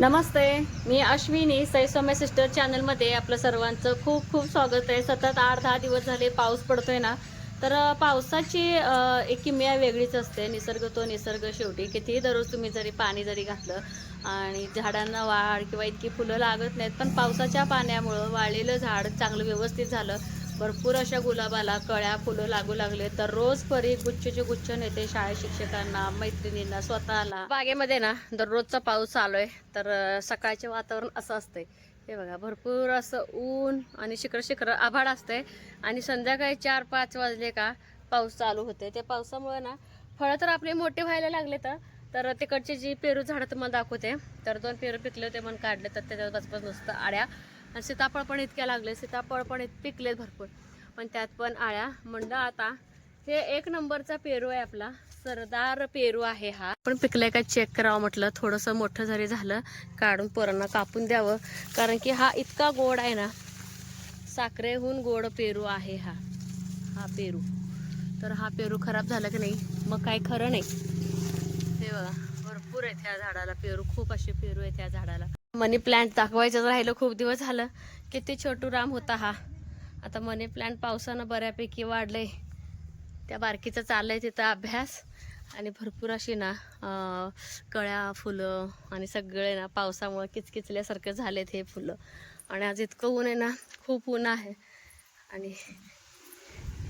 नमस्ते, मी अश्विनी सई सौम्य सिस्टर चॅनलमध्ये आपलं सर्वांचं खूप खूप स्वागत आहे। सतत 8-10 दिवस झाले पाऊस पडतोय ना, तर पावसाची एक किमया वेगळीच असते। निसर्ग तो निसर्ग शेवटी कितीही दररोज तुम्ही जरी पाणी जरी घातलं आणि झाडांना वाढ किंवा इतकी फुलं लागत नाहीत, पण पावसाच्या पाण्यामुळं वाळलेलं झाड चांगलं व्यवस्थित झालं। भरपूर अशा गुलाबाला कळ्या फुलं लागू लागले, तर रोज परी गुच्छचे गुच्छ नेते शाळेत शिक्षकांना, मैत्रिणींना, स्वतःला। बागेमध्ये ना दररोजचा पाऊस चालू आहे, तर सकाळचे वातावरण असं असतंय। हे बघा, भरपूर असं ऊन आणि शिखर शिखर आभाळ असतंय आणि संध्याकाळी 4-5 वाजले का पाऊस चालू होते। ते पावसामुळे ना फळं तर आपले मोठे व्हायला लागले, तर तिकडचे जी पेरू झाडं तुम्हाला दाखवते, तर 2 पेरू पिकले होते म्हणून काढले, तर त्याच्यावर बसबस नुसतं आळ्या। आणि सीताफळ पण इतक्या लागले, सीताफळ पण पिकले भरपूर, पण त्यात पण आळ्या। म्हणलं आता हे 1 नंबरचा पेरू आहे, आपला सरदार पेरू आहे हा। पण पिकले का चेक करावं म्हटलं, थोडंसं मोठं जरी झालं काढून पोरांना कापून द्यावं, कारण की हा इतका गोड आहे ना, साखरेहून गोड पेरू आहे हा पेरू। तर हा पेरू खराब झाला की नाही मग काय खरं नाही। हे बघा, भरपूर आहेत ह्या झाडाला पेरू, खूप असे पेरू आहेत ह्या झाडाला। मनी प्लांट दाखवायचं राहिलं, खूप दिवस झालं। किती छोटू राम होता हा, आता मनी प्लांट पावसानं बऱ्यापैकी वाढलंय। त्या बारकीचं चाललंय तिथं अभ्यास, आणि भरपूर अशी ना कळ्या फुलं आणि सगळे ना पावसामुळे किचकिचल्यासारखे झालेत हे फुलं। आणि आज इतकं ऊन आहे ना, खूप ऊन आहे। आणि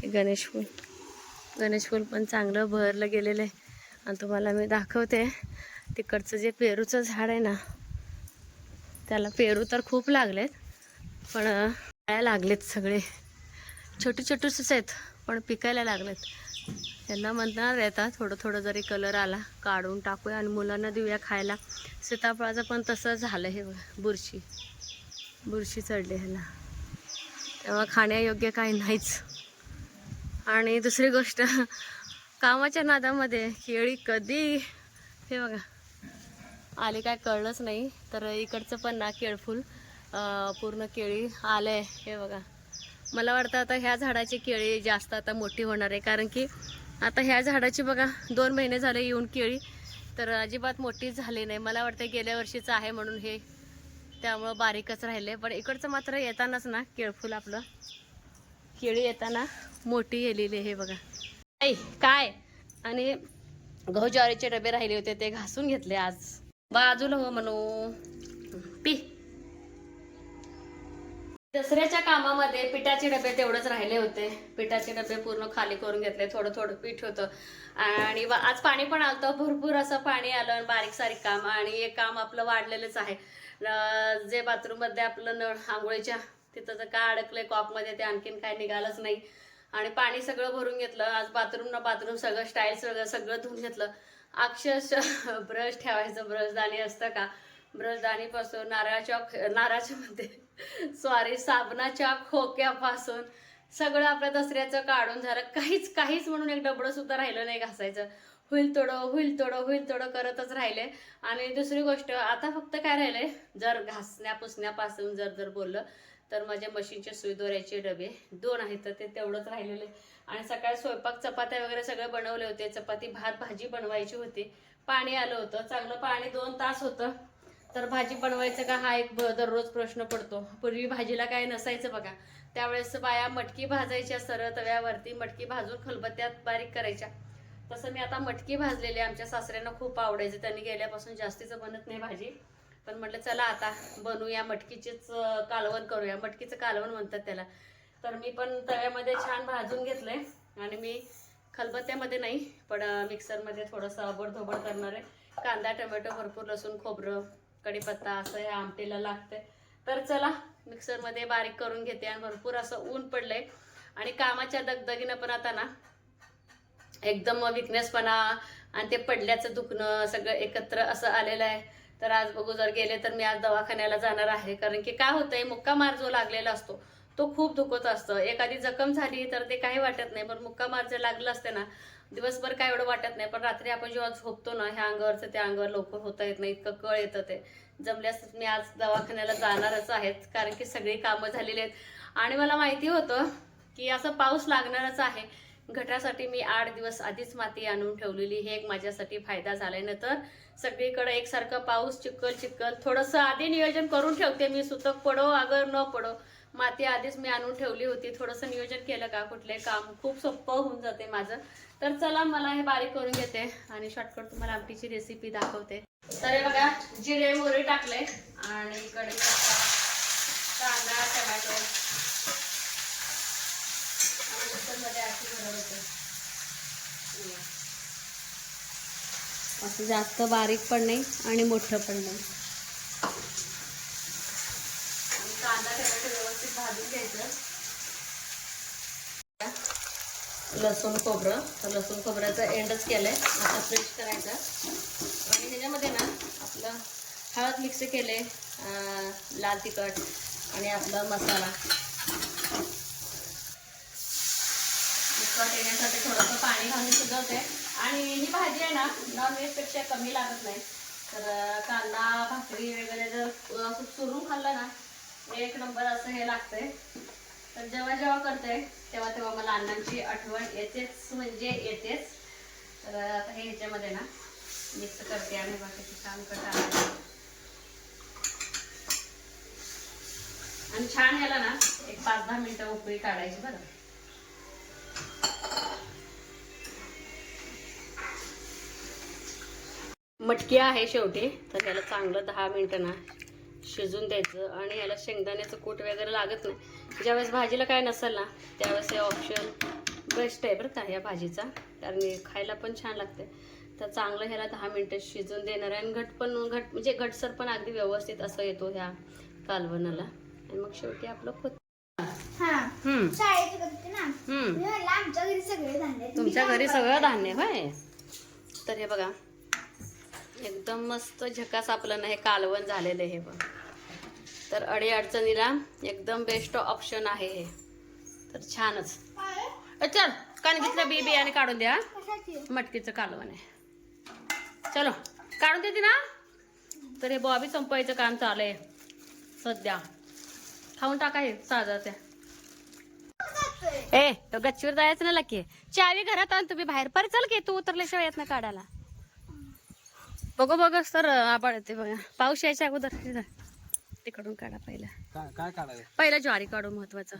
गणेश फूल पण चांगलं बहरलं गेलेलं आहे। आणि तुम्हाला मी दाखवते तिकडचं जे पेरूचं झाड आहे ना, त्याला पेरू तर खूप लागलेत, पण काय लागलेत सगळे छोटे छोटेच आहेत, पण पिकायला लागलेत। यांना म्हणणार येतात थोडं थोडं जरी कलर आला काढून टाकूया आणि मुलांना देऊया खायला। सीताफळाचं पण तसं झालं, हे बुरशी चढली ह्याला, तेव्हा खाण्यायोग्य काही नाहीच। आणि दुसरी गोष्ट, कामाच्या नादामध्ये केळी कधी हे बघा आले काय कळलंच नाही। तर इकडचं पण ना केळफूल पूर्ण केळी आलंय, हे बघा। मला वाटतं आता ह्या झाडाची केळी जास्त आता मोठी होणार आहे, कारण की आता ह्या झाडाची बघा 2 महिने झाले येऊन केळी, तर अजिबात मोठी झाली नाही। मला वाटतं गेल्या वर्षीचं आहे म्हणून हे, त्यामुळं बारीकच राहिले। पण इकडचं मात्र येतानाच ना केळफूल आपलं, केळी येताना मोठी गेलेली, हे बघा। ऐ काय, आणि गहू ज्वारीचे डबे राहिले होते ते घासून घेतले आज। बाजूला हो म्हणू पी। दसऱ्याच्या कामामध्ये पिठाचे डबे तेवढंच राहिले होते, पिठाचे डबे पूर्ण खाली करून घेतले। थोडं थोडं पीठ होतं आणि आज पाणी पण आलं, भरपूर असं पाणी आलं, बारीक सारीक काम। आणि एक काम आपलं वाढलेलंच आहे, जे बाथरूम मध्ये आपलं नळ आंघोळीच्या तिथं जर काय अडकलंय कॉकमध्ये, ते आणखीन काय निघालंच नाही। आणि पाणी सगळं भरून घेतलं आज, बाथरूम सगळं स्टाईल सगळं धुवून घेतलं। अक्षरशः ब्रश ठेवायचं, ब्रशदाणी असतं का, ब्रशदाणीपासून नारळाच्या मध्ये साबणाच्या खोक्यापासून सगळं आपल्या दसऱ्याचं काढून झालं। काहीच म्हणून एक डबडं सुद्धा राहिलं नाही घासायचं। होईल थोडं करतच राहिले। आणि दुसरी गोष्ट, आता फक्त काय राहिलंय, जर घासण्या पुसण्यापासून जर बोललं तर माझ्या मशीनचे सुई दोऱ्याचे डबे 2 आहेत, तर ते तेवढंच राहिलेले। आणि सकाळी स्वयंपाक चपात्या वगैरे सगळे बनवले होते, चपाती भात भाजी बनवायची होती। पाणी आलं होतं चांगलं, पाणी 2 तास होतं, तर भाजी बनवायचं का हा एक दररोज प्रश्न पडतो। पूर्वी भाजीला काय नसायचं बघा, त्यावेळेस बाया मटकी भाजायच्या सरळ तव्यावरती, मटकी भाजून खलबत्त्यात बारीक करायच्या। तसं मी आता मटकी भाजलेली, आमच्या सासऱ्यांना खूप आवडायचं, त्यांनी गेल्यापासून जास्तीचं बनत नाही भाजी, पण म्हटलं चला आता बनवूया, मटकीचीच कालवण करूया, मटकीचं कालवण म्हणतात त्याला। तर मी पण तव्यामध्ये छान भाजून घेतलंय, आणि मी खलबत्त्यामध्ये नाही पण मिक्सरमध्ये थोडंसं अबडधोबड करणार आहे। कांदा टोमॅटो भरपूर, लसूण खोबरं कढीपत्ता असं या आमटीला लागते, तर चला मिक्सरमध्ये बारीक करून घेते। आणि भरपूर असं ऊन पडलंय आणि कामाच्या दगदगीनं पण आता ना एकदम विकनेसपणा आणि ते पडल्याचं दुखणं सगळं एकत्र असं आलेलं आहे। तर आज बघू, जर गेले तर मी आज दवाखान्याला जाणार आहे, कारण की काय होतंय, मुक्का मार जो लागलेला असतो तो खूप दुखत असतं। एखादी जखम झाली तर ते काही वाटत नाही, पण मुक्का मार जर लागलं असते ना दिवसभर काय एवढं वाटत नाही, पण रात्री आपण जेव्हा झोपतो ना, ह्या अंगावरचं त्या अंगावर लवकर होता येत नाही, इतकं कळ येतं ते। जमल्यास मी आज दवाखान्याला जाणारच आहेत, कारण की सगळी कामं झालेली आहेत। आणि मला माहिती होतं की असं पाऊस लागणारच आहे, घटासाठी मी 8 दिवस आधीच माती आणून ठेवलेली. हे एक माझ्यासाठी फायदा झालाय. ना तर सगळीकडे एकसारखा पाऊस, चिखल चिखल. थोडंसं आधी नियोजन करून ठेवते मी, सुतक पडो अगर न पडो. माती आधीच मी आणून ठेवली होती. थोडंसं नियोजन केलं का कुठले काम खूप सोपं होऊन जाते माझं. तर चला मला हे बारीक करून घेते आणि शॉर्टकट तुम्हाला आमटीची रेसिपी दाखवते. तर हे बघा, जिरे मोहरी टाकले आणि कढीपत्ता, कांदा, टोमॅटो मध्ये अशी भरवते. असं जास्त बारीक पण नाही आणि मोठं पण नाही. आणि कांदा टोमॅटो व्यवस्थित भाजून घ्यायचं. लसूण खोबरं, तर लसूण खोबऱ्याचं एंडच केलंय. आता फ्रेश करायचं आणि ह्याच्यामध्ये ना आपलं हळद मिक्स केले, लाल तिखट आणि आपला मसाला. तिखट येण्यासाठी थोडंसं पाणी घालून शिजवते. आणि ही भाजी आहे ना नॉनव्हेजपेक्षा कमी लागत नाही. तर कांदा भाकरी वगैरे जर असं चुरून खाल्लं ना एक नंबर असं हे लागतंय. तर जेव्हा जेव्हा करते तेव्हा तेव्हा मला अण्णांची आठवण येतेच, म्हणजे येतेच. तर आता हे ह्याच्यामध्ये ना मिक्स करते आणि बाकीची छान कट आणि छान ह्याला ना एक 5-10 मिनिटं उकळी काढायची बरं. मटकी आहे शेवटी, तर याला चांगलं 10 मिनिटं ना शिजून द्यायचं. आणि याला शेंगदाण्याचं कूट वगैरे लागत नाही. ज्यावेळेस भाजीला काय नसेल ना त्यावेळेस हे ऑप्शन बेस्ट आहे बरं का या भाजीचा, कारण खायला पण छान लागते. तर चांगलं ह्याला 10 मिनिटं शिजून देणार आहे. आणि घट म्हणजे घटसर पण अगदी व्यवस्थित असं येतो ह्या कालवणाला. आणि मग शेवटी आपलं तुमच्या घरी सगळं धान्य होय. तर हे बघा एकदम मस्त झकास आपलं ना हे कालवण झालेलं आहे. हे बघ, तर अडी अडचणीला एकदम बेस्ट ऑप्शन आहे हे. तर छानच. चल कणगीतलं बी बियाणे काढून द्या. मटकीचं कालवण आहे. चलो काढून देते ना. तर हे बॉबी संपवायचं काम चालू आहे सध्या. खाऊन टाका हे साधा त्या. ए तो गच्चीवर जायचं ना लकी. चावी घरात आण तुम्ही बाहेर. पर चल की तू उतरल्याशिवाय येत ना काढायला. बघू बघ सर आबाळ येते बघा. पाऊस यायच्या अगोदर तिकडून काढा. काय काढायचं पहिला ज्वारी काढू. महत्वाचं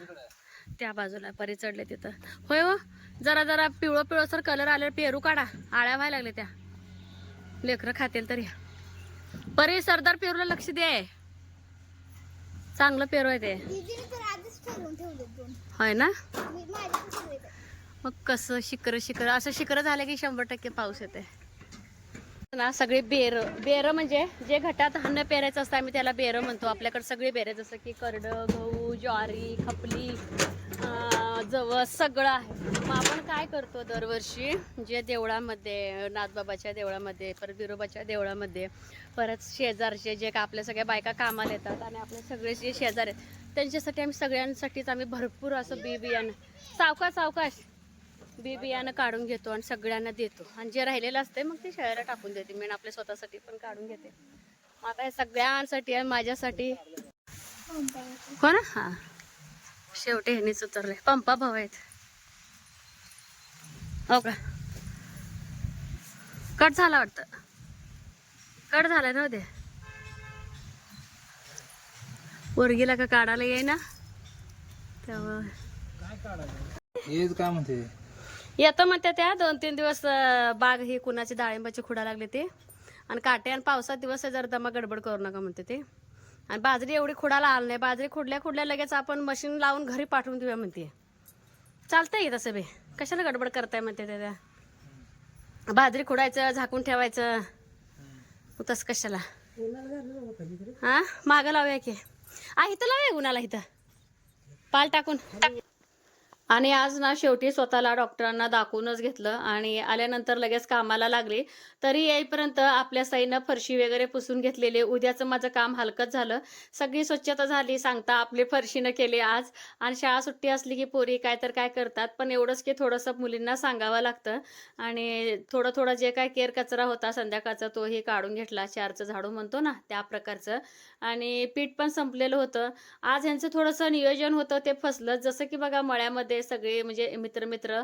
त्या बाजूला परी चढले तिथं. होय हो, जरा जरा पिवळं पिवळसर कलर आले. पेरू काढा, आळ्या व्हायला लागले त्या. लेकरं खातील तरी. परी सरदार पेरूला लक्ष दे, चांगलं पेरू आहे ते. होय ना. मग कसं शिकर शिकर असं शिकर झालं की 100% पाऊस येते ना. सगळे बेर म्हणजे जे घटात धान्य पेरायचं असतं आम्ही त्याला बेर म्हणतो. आपल्याकडे सगळे बेर जसं की करडं, गहू, ज्वारी, खपली, जवस सगळं आहे. मग आपण काय करतो दरवर्षी जे देवळामध्ये, नाथबाबाच्या देवळामध्ये, परत बिरोबाच्या देवळामध्ये, परत शेजारचे जे का आपल्या सगळ्या बायका कामाला येतात आणि आपले सगळे जे शेजार आहेत त्यांच्यासाठी आम्ही सगळ्यांसाठीच आम्ही भरपूर असं बी बियाणं सावकाश बी बियाणं काढून घेतो आणि सगळ्यांना देतो. आणि जे राहिलेलं असते मग ते शेळ्याला टाकून देते. मी आपल्या स्वतःसाठी पण काढून घेते. आता हे सगळ्यांसाठी आहे, माझ्यासाठी. हो ना. हा शेवटी ह्यानीच उतरले. पंपा भाऊ आहेत हो का. कट झाला वाटतं. कट झालाय ना ते. पोरगीला का काढायला येईना तेव्हा काय म्हणते येतं म्हणते त्या. 2-3 दिवस बाग ही कुणाची डाळिंबाची खुडा लागली ते. आणि काटे आणि पावसात दिवस जर दमा गडबड करू नका म्हणते ते. आणि बाजरी एवढी खुडाला आलं नाही. बाजरी खुडल्या लगेच आपण मशीन लावून घरी पाठवून देऊया म्हणते. चालतंय तसं बे, कशाला गडबड करताय म्हणते त्या. बाजरी खुडायचं, झाकून ठेवायचं, तसं कशाला. हा मागं लावूया की. इथं लावूया उन्हाला इथं पाल टाकून. आणि आज ना शेवटी स्वतःला डॉक्टरांना दाखवूनच घेतलं आणि आल्यानंतर लगेच कामाला लागले. तरी येईपर्यंत आपल्या साईनं फरशी वगैरे पुसून घेतलेली. उद्याचं माझं काम हलकंच झालं. सगळी स्वच्छता झाली सांगता आपली फरशीनं केली आज. आणि शाळा सुट्टी असली की पोरी काय तर काय करतात. पण एवढंच की थोडंसं मुलींना सांगावं लागतं. आणि थोडं थोडं जे काय केर कचरा होता संध्याकाळचा तोही काढून घेतला. 4चं झाडू म्हणतो ना त्या प्रकारचं. आणि पीठ पण संपलेलं होतं. आज ह्यांचं थोडंसं नियोजन होतं ते फसलं. जसं की बघा मळ्यामध्ये होते सगळे, म्हणजे मित्र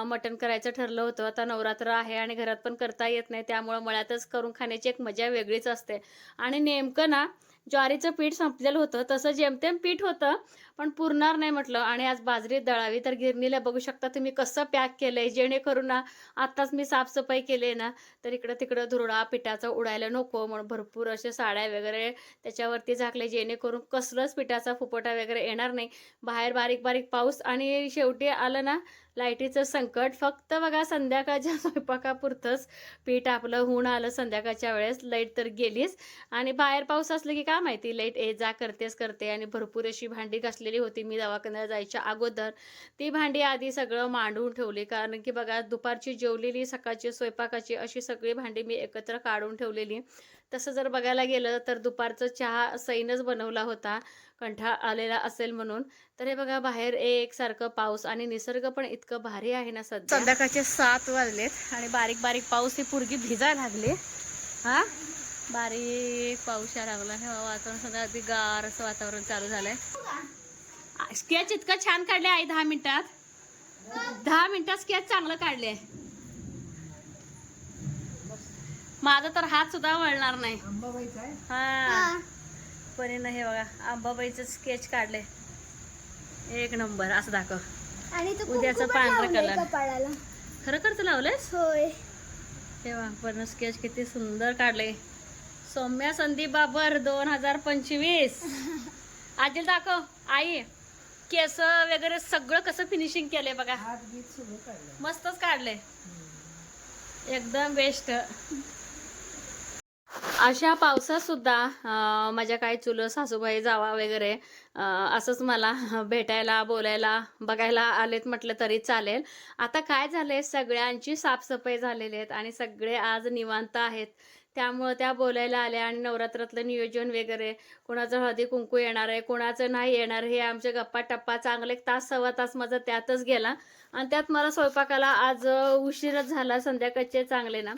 मटण करायचं ठरलं होतं. आता नवरात्र आहे आणि घरात पण करता येत नाही, त्यामुळं मळ्यातच करून खाण्याची एक मजा वेगळीच असते. आणि नेमकं ना ज्वारीचं पीठ संपलेलं होतं, तसं जेमतेम पीठ होतं, पण पुरणार नाही म्हटलं आणि आज बाजरी दळावी. तर गिरणीला बघू शकता तुम्ही कसं पॅक केलंय, जेणेकरून ना आत्ताच मी साफसफाई केली ना, तर इकडं-तिकडं धुरळा पिठाचा उडायला नको म्हणून भरपूर अशा साड्या वगैरे त्याच्यावरती झाकले, जेणेकरून कसलंच पिठाचा फुफटा वगैरे येणार नाही. बाहेर बारीक-बारीक पाऊस आणि शेवटी आलं ना लाईटीचं संकट. फक्त बघा संध्याकाळच्या स्वयंपाकापुरतंच पीठ आपलं होऊन आलं संध्याकाळच्या वेळेस. लाईट तर गेलीच आणि बाहेर पाऊस असलं की काय माहिती लाईट ये-जा करतेच करते. आणि भरपूर अशी भांडी घासलेली होती मी दवाखान्यात जायच्या अगोदर. ती भांडी आधी सगळं मांडून ठेवली, कारण की बघा दुपारची जेवलेली, सकाळची स्वयंपाकाची अशी सगळी भांडी मी एकत्र काढून ठेवलेली. तसं जर बघायला गेलं तर दुपारचा चहा सैनच बनवला होता, कंटाळा आलेला असेल म्हणून. तर हे बघा बाहेर एकसारखं पाऊस आणि निसर्ग पण इतकं भारी आहे ना सध्या. संध्याकाळचे 7 वाजलेत आणि बारीक बारीक पाऊस, ही पोरगी भिजायला लागली. हा बारीक पाऊस यायला लागला. हे वातावरण सगळं अगदी गार असं वातावरण चालू झालंय. स्केच इतकं छान काढले आई 10 मिनिटात. 10 मिनिटात स्केच चांगलं काढले. माझा तर हात सुद्धा वळणार नाही. हा पण हे बघा अंबाबाईचं स्केच काढले एक नंबर. असं दाखव. आणि उद्याचं पांढरं कलर खरंच लावलंयस? होय. तेव्हा पण स्केच किती सुंदर काढले. सौम्या संदीप बाबर 2025. आजील दाखव आई. केस वगैरे सगळं कसं फिनिशिंग केलंय बघा. मस्तच काढले एकदम बेस्ट. अशा पावसात सुद्धा माझ्या काही चुलत सासूबाई जावा वगैरे असंच मला भेटायला, बोलायला, बघायला आलेत म्हटलं तरी चालेल. आता काय झालंय, सगळ्यांची साफसफाई झालेली आहेत आणि सगळे आज निवांत आहेत, त्यामुळं त्या बोलायला आल्या. आणि नवरात्रातलं नियोजन वगैरे, कोणाचं हळदी कुंकू येणार आहे, कोणाचं नाही येणार, हे आमच्या गप्पा टप्पा चांगले 1 तास सव्वा तास माझा त्यातच गेला. आणि त्यात मला स्वयंपाकाला आज उशीरच झाला. संध्याकाळचे चांगले ना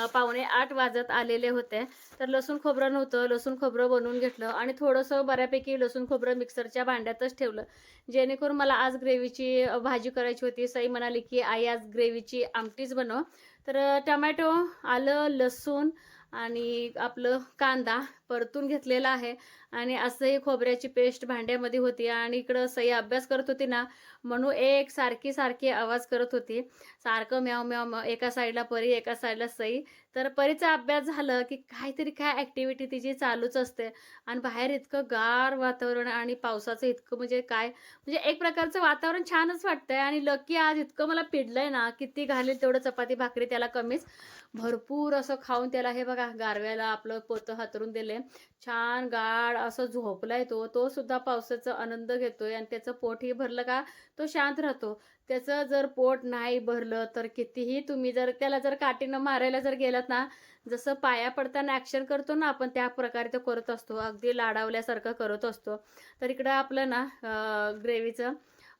7:45 वाजत आलेले होते. तर लसूण खोबरं नव्हतं, लसूण खोबरं बनवून घेतलं आणि थोडंसं बऱ्यापैकी लसूण खोबरं मिक्सरच्या भांड्यातच ठेवलं, जेणेकरून मला आज ग्रेव्हीची भाजी करायची होती. सई म्हणाली की आई आज ग्रेव्हीची आमटीच बनव. तर टमॅटो, आलं, लसूण आणि आपलं कांदा परतून घेतलेला आहे. आणि असंही खोबऱ्याची पेस्ट भांड्यामध्ये होती. आणि इकडं सई अभ्यास करत होती ना, म्हणून एक सारखी आवाज करत होती, सारखं म्याव म्याव. एका साईडला परी, एका साईडला सई. तर परीचा अभ्यास झालं की काहीतरी काय ॲक्टिव्हिटी तिची चालूच असते. आणि बाहेर इतकं गार वातावरण आणि पावसाचं इतकं म्हणजे काय, म्हणजे एक प्रकारचं वातावरण छानच वाटतंय. आणि लकी आज इतकं मला पिडलंय ना, किती घालेल तेवढं चपाती भाकरी त्याला कमीच. भरपूर असं खाऊन त्याला हे बघा गारव्याला आपलं पोतं हातरून दिले. छान गाढ असं झोपलाय तो. तो सुद्धा पावसाचा आनंद घेतोय आणि त्याचं पोटही भरलं का तो शांत राहतो. त्याचं जर पोट नाही भरलं तर कितीही तुम्ही जर त्याला जर काठीनं मारायला जर गेलात ना, जसं पाया पडताना ॲक्शन करतो ना आपण, त्या प्रकारे तो करत असतो, अगदी लाडावल्यासारखं करत असतो. तर इकडं आपलं ना ग्रेव्हीचं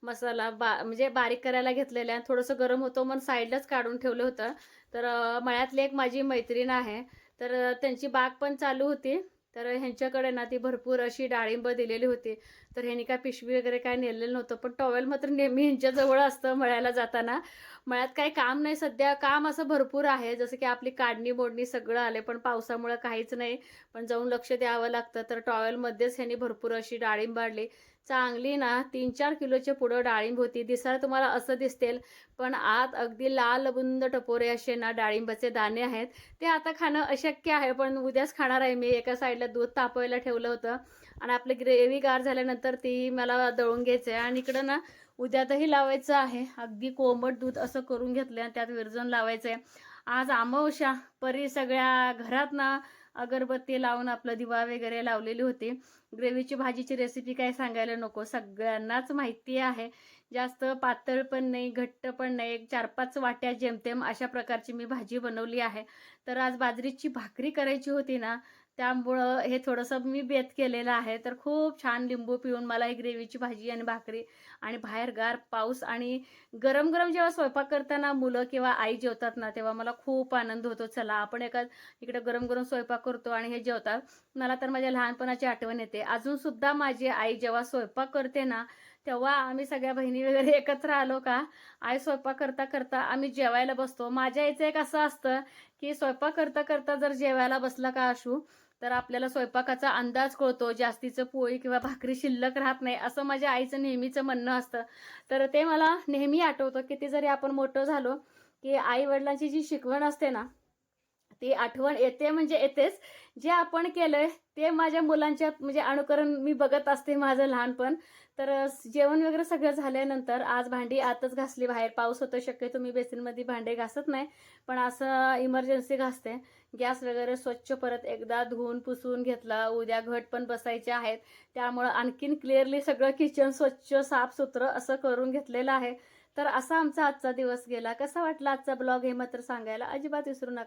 मसाला म्हणजे बारीक करायला घेतलेलं आहे. थोडंसं गरम होतं म्हणून साईडलाच काढून ठेवलं होतं. तर मळ्यातली एक माझी मैत्रीण आहे, तर त्यांची बाग पण चालू होती. तर ह्यांच्याकडे ना ती भरपूर अशी डाळिंब दिलेली होती. तर ह्यांनी काय पिशवी वगैरे काय नेलेलं नव्हतं, पण टॉवेल मात्र नेहमी ह्यांच्याजवळ असतं मळ्याला जाताना. मळ्यात काही काम नाही सध्या, काम असं भरपूर आहे, जसं की आपली काढणी मोडणी सगळं आले, पण पावसामुळं काहीच नाही. पण जाऊन लक्ष द्यावं लागतं. तर टॉवेलमध्येच ह्यांनी भरपूर अशी डाळिंब आणली. चांगली ना 3-4 किलोच्या पुढं डाळिंब होती. दिसायला तुम्हाला असं दिसतील, पण आत अगदी लाल बुंद टपोरे असे ना डाळिंबाचे दाणे आहेत. ते आता खाणं अशक्य आहे, पण उद्याच खाणार आहे मी. एका साईडला दूध तापवायला ठेवलं होतं आणि आपली ग्रेव्ही गार झाल्यानंतर ती मला दळून घ्यायचं आहे. आणि इकडं ना उद्या दही लावायचं आहे. अगदी कोमट दूध असं करून घेतलं आणि त्यात विरजण लावायचं आहे. आज अमावस्या, परी सगळ्या घरात ना अगरबत्ती लावून आपलं दिवा वगैरे लावलेली होती. ग्रेव्हीची भाजीची रेसिपी काय सांगायला नको, सगळ्यांनाच माहिती आहे. जास्त पातळ पण नाही, घट्ट पण नाही, 4-5 वाट्या जेमतेम अशा प्रकारची मी भाजी बनवली आहे. तर आज बाजरीची भाकरी करायची होती ना, त्यामुळं हे थोडंसं मी बेत केलेलं आहे. तर खूप छान लिंबू पिळून मला ही ग्रेव्हीची भाजी आणि भाकरी आणि बाहेर गार पाऊस आणि गरम-गरम जेव्हा स्वयंपाक करताना मुलं किंवा आई जेवतात ना, तेव्हा मला खूप आनंद होतो. चला आपण इकडे गरम-गरम स्वयंपाक करतो आणि हे जेवतात. मला तर माझ्या लहानपणाची आठवण येते. अजूनसुद्धा माझी आई जेव्हा स्वयंपाक करते ना, तेव्हा आम्ही सगळ्या बहिणी वगैरे एकत्र आलो का, आई स्वयंपाक करता-करता आम्ही जेवायला बसतो. माझ्या आईचं एक असं असतं, की स्वयंपाक करता-करता जर जेवायला बसला का आशू, तर आपल्याला स्वयंपाकाचा अंदाज कळतो. जास्तीचं पोळी किंवा भाकरी शिल्लक राहत नाही, असं माझ्या आईचं नेहमीचं म्हणणं असतं. तर ते मला नेहमी आठवतं, किती जरी आपण मोठं झालो, की आई-वडिलांची जी शिकवण असते ना, ती आठवण येते म्हणजे येतेच. जे आपण केलंय ते माझ्या मुलांच्यात म्हणजे अनुकरण मी बघत असते माझं लहानपण. तर जेवण वगैरे सगळं झाल्यानंतर आज भांडी आतच घासली. बाहेर पाऊस होतो शक्यतो मी बेसिनमध्ये भांडे घासत नाही. पण असं इमर्जन्सी घासते. गॅस वगैरे स्वच्छ परत एकदा धुवून पुसून घेतला. उद्या घट पण बसायचे आहेत. त्यामुळं आणखीन क्लिअरली सगळं किचन स्वच्छ साफसुथरं असं करून घेतलेलं आहे. तर असा आमचा आजचा दिवस गेला. कसा वाटला आजचा ब्लॉग हे मात्र सांगायला अजिबात विसरू नका.